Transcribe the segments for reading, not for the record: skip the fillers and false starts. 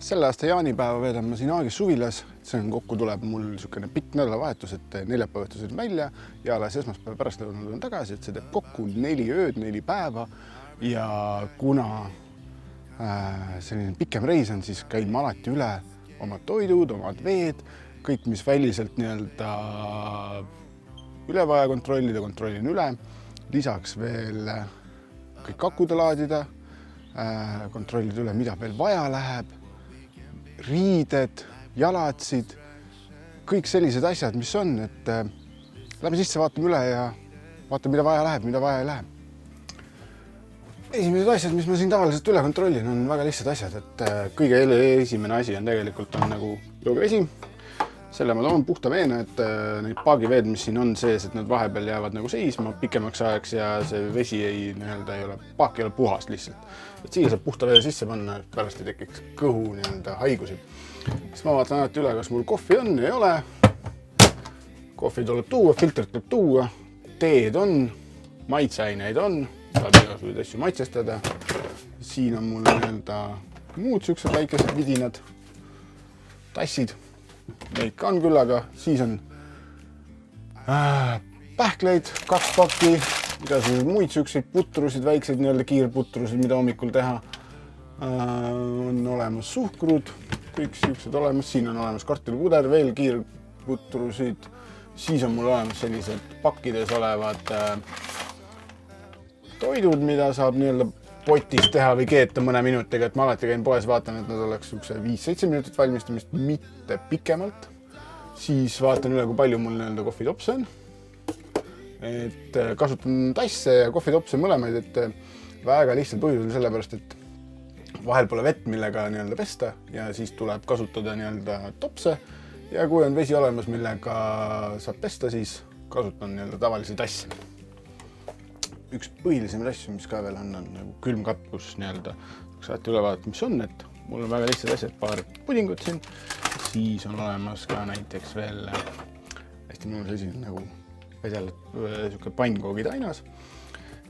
Selle aasta jaanipäeva veedan ma siin Aagis suvilas. See on kokku tuleb mul niisugune pikk nädalavahetus, et neljapäeva õhtul sõidun välja ja alles esmaspäeva pärastlõunal tulen tagasi, et see teeb kokku 4 ööd, 4 päeva. Ja kuna selline pikem reis on, siis käin ma alati üle omad toidud, omad veed, kõik, mis väliselt nii-öelda üle vaja kontrollida, kontrollin üle. Lisaks veel kõik akude laadida, kontrollida üle, mida veel vaja läheb. Riided, jalatsid, kõik sellised asjad, mis on, et lähme sisse, vaatame üle ja vaatame, mida vaja läheb, mida vaja ei lähe. Esimesed asjad, mis ma siin tavaliselt üle kontrollin, on väga lihtsad asjad, et kõige esimene asi on tegelikult nagu joogivesi. Selle ma toon puhta veena, et neid paagiveed, mis siin on sees, et nad vahepeal jäävad nagu seisma pikemaks ajaks ja see vesi ei ole, paak ei ole puhas lihtsalt. Et siia saab puhta vee sisse panna, et pärast ei tekiks kõhu haigusi. Siis ma vaatan alati üle, kas mul kohvi on, ei ole. Kohvi tuleb tuua, filtrit tuleb tuua, teed on, maitseaineid on, saab igasuguseid asju maitsestada. Siin on mul muud sellised väikesed vidinad, tassid. Neid ka on küll, aga siis on pähkleid, 2 pakki, igasuguseid muid selliseid putrusid, väikseid kiirputrusid, mida hommikul teha. On olemas suhkrud, kõik sellised olemas. Siin on olemas kartulipuder, veel kiirputrusid. Siis on mul olemas sellised pakkides olevad toidud, mida saab potis teha või keeta mõne minutiga, et ma alati käin poes, vaatan, et nad oleks 5-7 minutit valmistamist, mitte pikemalt. Siis vaatan üle, kui palju mul kohvitopse on. Et kasutan tasse ja kohvitopse mõlemaid, et väga lihtsalt põhjusel sellepärast, et vahel pole vett, millega pesta ja siis tuleb kasutada topse. Ja kui on vesi olemas, millega saab pesta, siis kasutan tavalisi tasse. Üks põhilisemaid asju, mis ka veel on nagu külmkapp, kus saate üle vaadata, mis on, et mul on väga lihtsad asjad, paar pudingut siin. Siis on olemas ka näiteks veel hästi mõnus asi nagu vedelad pannkoogid ainas.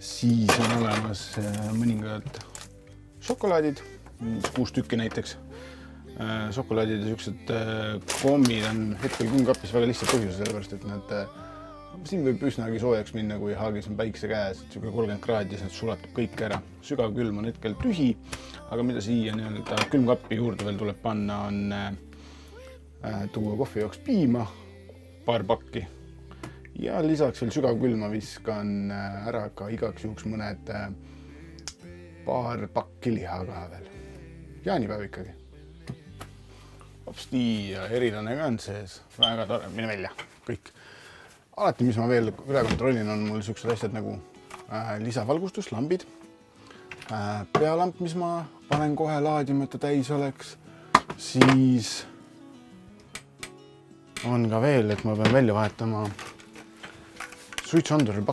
Siis on olemas mõningad šokolaadid, 6 tükki näiteks. Šokolaadid ja sellised kommid on hetkel külmkapis väga lihtsalt põhjus, sellepärast, et nad siin võib üsnagi soojaks minna, kui Haagis on päikse käes, et 30 kraadi, siis sulatub kõik ära. Sügav külm on hetkel tühi, aga mida siia külmkappi juurde veel tuleb panna, on tuua kohvi jaoks piima, paar pakki. Ja lisaks veel sügav külma viskan ära ka igaks juhuks mõned paar pakki liha ka veel. Jaanipäev ikkagi. Hopsti ja erilane ka on sees. Väga tore, mine välja, kõik. Alati, mis ma veel üle kontrollin, on mul sellised asjad nagu lisavalgustus, lambid, pealamp, mis ma panen kohe laadima, et ta täis oleks. Siis on ka veel, et ma pean välja vahetama suitsuanduri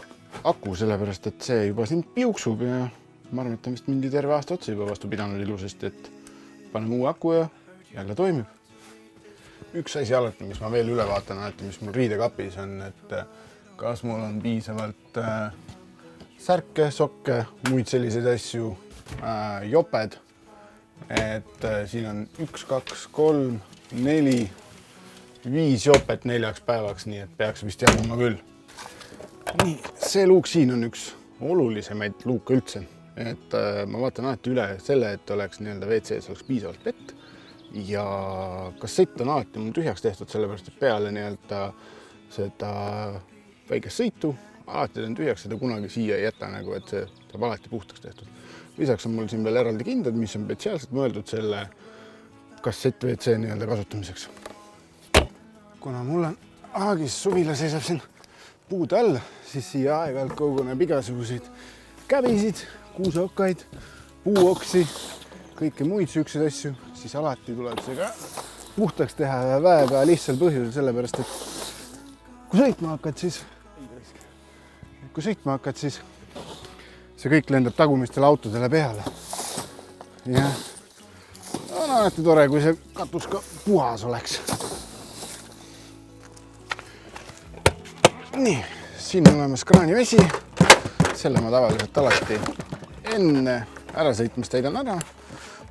aku, sellepärast, et see juba siin piuksub ja ma arvan, et ta vist mingi terve aasta otsa juba vastu pidanud ilusasti, et panen uue aku ja jälle toimib. Üks asi alati, mis ma veel üle vaatan, mis mul riidekapis on, et kas mul on piisavalt särke, sokke, muid selliseid asju, joped. Et siin on 1, 2, 3, 4, 5 jopet 4 päevaks, nii et peaks vist jaguma küll. Nii, see luuk siin on üks olulisemaid luuke üldse. Et ma vaatan alati üle selle, et oleks WC-s oleks piisavalt vett. Ja kassett on alati mul tühjaks tehtud, sellepärast, et peale seda väikest sõitu alati on tühjaks, seda kunagi siia ei jäta, et see saab alati puhtaks tehtud. Lisaks on mul siin veel eraldi kindad, mis on spetsiaalselt mõeldud selle kassett WC kasutamiseks. Kuna mul on Aagis suvila seisab siin puud all, siis siia aeg-ajalt koguneb igasuguseid käbisid, kuuseokkaid, puuoksi, kõike muid selliseid asju, siis alati tuleb see ka puhtaks teha ja väga lihtsal põhjusel, sellepärast, et kui sõitma hakkad, siis see kõik lendab tagumistele autodele peale. Ja on alati tore, kui see katus ka puhas oleks. Nii, siin on olemas kraanivesi. Selle ma tavaliselt alati enne ärasõitmist täidan ära.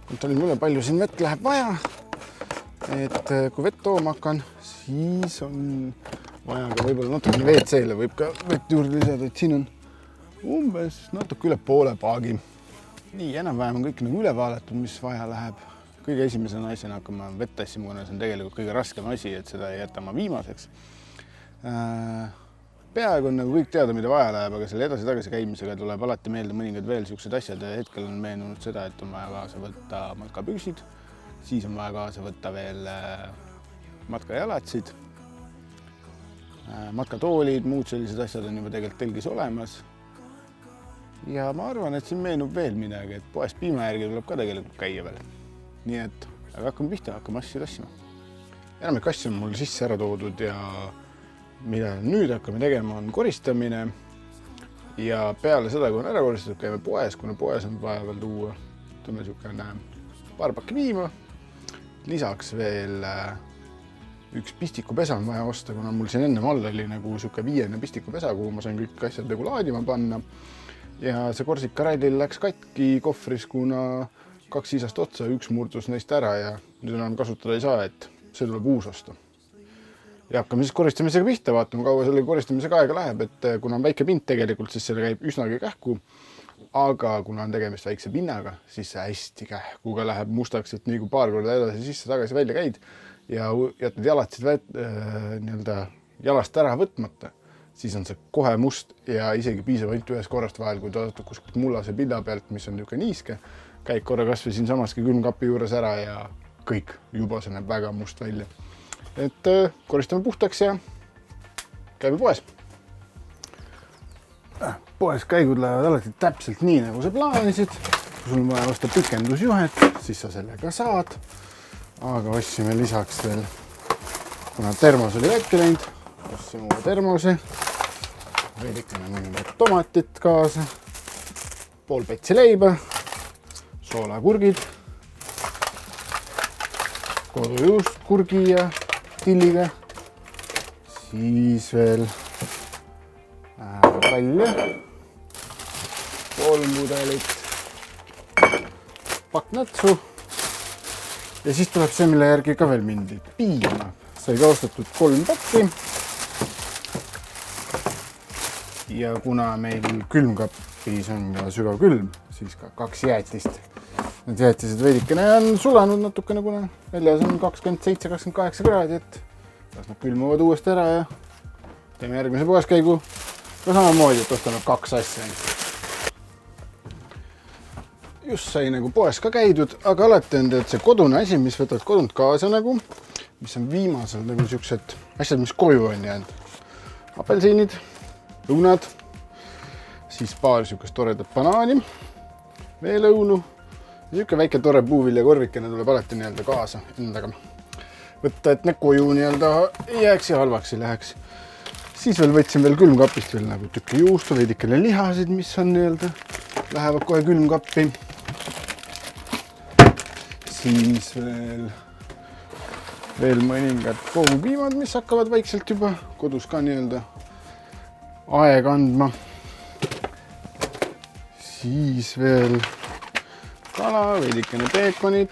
kontrollin üle, palju siin vett läheb vaja. Et kui vett tooma hakkan, siis on vaja ka võib-olla natukene WC-le, võib ka vett juurde lisada, et siin on umbes natuke üle poole paagi. Nii, enam-vähem on kõik nagu üle vaadatud, mis vaja läheb. Kõige esimesena asjana hakkama vett tassima, kuna see on tegelikult kõige raskem asi, et seda ei jäta ma viimaseks. Peaaegu on nagu kõik teada, mida vaja läheb, aga selle edasi-tagasi käimisega tuleb alati meelde mõningad veel sellised asjad ja hetkel on meenunud seda, et on vaja kaasa võtta matkapüksid, siis on vaja kaasa võtta veel matkajalatsid, matkatoolid, muud sellised asjad on juba tegelikult telgis olemas. Ja ma arvan, et siin meenub veel midagi, et poes piima järgi tuleb ka tegelikult käia veel. Nii et hakkame pihta, hakkame asju tassima. Enamik asju on mul sisse ära toodud ja mida nüüd hakkame tegema on koristamine ja peale seda, kui on ära koristatud, käime poes, kuna poes on vaja veel tuua paar pakki piima. Lisaks veel üks pistikupesa on vaja osta, kuna mul siin enne all oli nagu 5 pistikupesa, kuhu ma sain kõik asjad nagu laadima panna. Ja see korsikarallil läks katki kohvris, kuna 2 isast otsa, 1 murdus neist ära ja nüüd enam kasutada ei saa, et see tuleb uus osta. Ja hakkame siis koristamisega pihta, vaatame, kaua selle koristamisega aega läheb, et kuna on väike pind tegelikult, siis selle käib üsnagi kähku, aga kuna on tegemist väikse pinnaga, siis see hästi kähkuga läheb mustaks, et nii kui paar korda edasi sisse tagasi välja käid ja jätad jalatsid jalast ära võtmata, siis on see kohe must ja isegi piisab ainult ühes korrast vahel, kui toodatud kuskilt mullase pinna pealt, mis on niisugune niiske, käid korra kasvõi siin samaski külmkapi juures ära ja kõik, juba see näeb väga must välja. Et koristame puhtaks ja käime poes. Poes käigud lähevad alati täpselt nii, nagu sa plaanisid. Kui sul on vaja osta pikendusjuhet, siis sa sellega saad. Aga ostsime lisaks veel, kuna termos oli väike läinud, ostsime uue termose. Veidikene mõningad tomatit kaasa, pool petsi leiba, soolakurgid, kodujuust kurgi ja tilliga, siis veel palja, 3 pudelit, pakk natsu ja siis tuleb see, mille järgi ka veel mindi. Piima sai ka ostetud 3 pakki ja kuna meil külmkapis on ka sügav külm, siis ka 2 jäätist. Need jäätised veidikene on sulanud natukene, kuna väljas on 27-28 kraadi, et las nad külmuvad uuesti ära ja teeme järgmise poeskäigu ka samamoodi, et ostame 2 asja. Just sai nagu poes ka käidud, aga alati on see kodune asi, mis võtad kodunt kaasa nagu, mis on viimasel nagu siuksed asjad, mis koju on jäänud. Apelsiinid, õunad, siis paar siukest toredat banaani, veel õunu. Niisugune väike tore puuvilja korvikene tuleb alati kaasa endaga võtta, et need koju ei jääks ja halvaks ei läheks. Siis veel võtsin veel külmkapist veel nagu tükki juustu, veidikene lihasid, mis on lähevad kohe külmkappi. Siis veel mõningad koogupiimad, mis hakkavad vaikselt juba kodus ka aega andma. Siis veel kala, veidikene peekonit,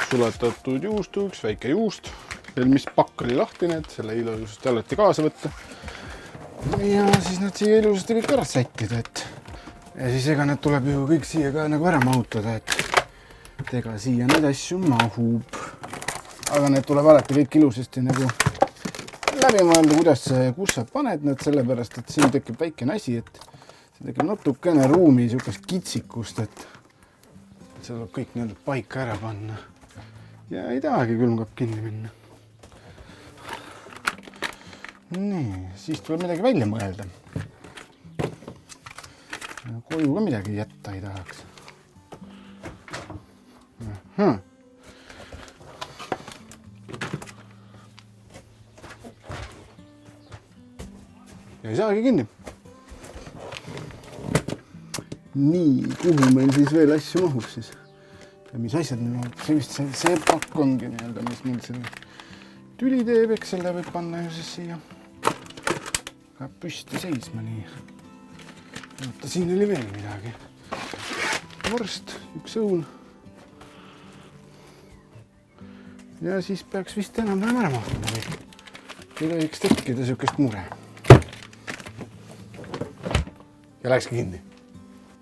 sulatatud juustu, üks väike juust, veel mis pakk oli lahtine, et selle ilusasti alati kaasa võtta. Ja siis nad siia ilusasti kõik ära sättida, et ja siis ega need tuleb ju kõik siia ka nagu ära mahutada, et ega siia neid asju mahub. Aga need tuleb alati kõik ilusasti nagu läbi mõelda, kus sa paned need, sellepärast, et siin tekib väikene asi, et see tekib natukene ruumi siukest kitsikust, et see tuleb kõik paika ära panna. Ja ei tahagi külmkapp kinni minna. Nii, siis tuleb midagi välja mõelda. Koju ka midagi jätta ei tahaks. Ja ei saagi kinni. Nii, kuhu meil siis veel asju mahub siis? Ja mis asjad meil see pakk ongi mis meil selle tüli teeb, eks selle võib panna ju siis siia ka püsti seisma nii. Oota, siin oli veel midagi. vorst, üks õun. Ja siis peaks vist enam-vähem ära mahtuma kõik. Ei tohiks tekkida niisugust mure. Ja läkski kinni.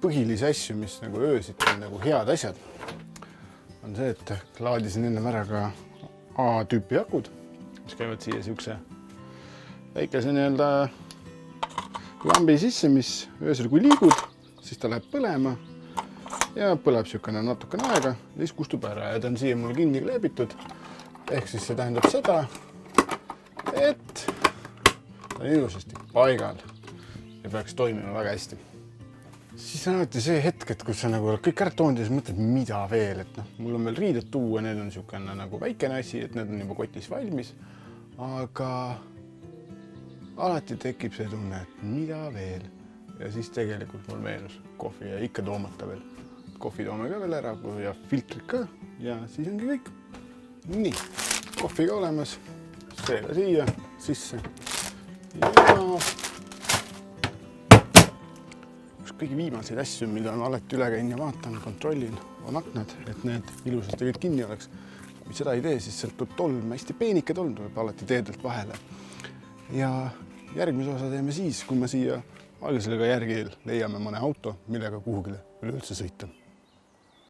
Põhilisi asju, mis nagu öösid on nagu head asjad, on see, et laadisin ennem ära ka A-tüüpi akud, mis käivad siia niisuguse väikese nii-öelda lambi sisse, mis öösel kui liigud, siis ta läheb põlema ja põleb niisugune natukene aega ja siis kustub ära ja ta on siia mul kinni kleebitud. Ehk siis see tähendab seda, et ta on ilusasti paigal ja peaks toimima väga hästi. Siis on alati see hetk, et kus sa nagu kõik ära toonud ja siis mõtled, mida veel, et mul on veel riided tuua, need on niisugune nagu väikene asi, et need on juba kotis valmis, aga alati tekib see tunne, et mida veel. Ja siis tegelikult mul meenus kohvi ja ikka toomata veel. Kohvi toome ka veel ära ja filtrid ka ja siis ongi kõik. Nii, kohvi ka olemas, seega siia, sisse ja üks kõige viimaseid asju, mida on alati üle käin ja vaatan, kontrollin, on aknad, et need ilusasti kõik kinni oleks. Kui seda ei tee, siis sealt tuleb tolm, hästi peenike tolm tuleb alati teedelt vahele. Ja järgmise osa teeme siis, kui me siia algisele järgi leiame mõne auto, millega kuhugile üleüldse sõita.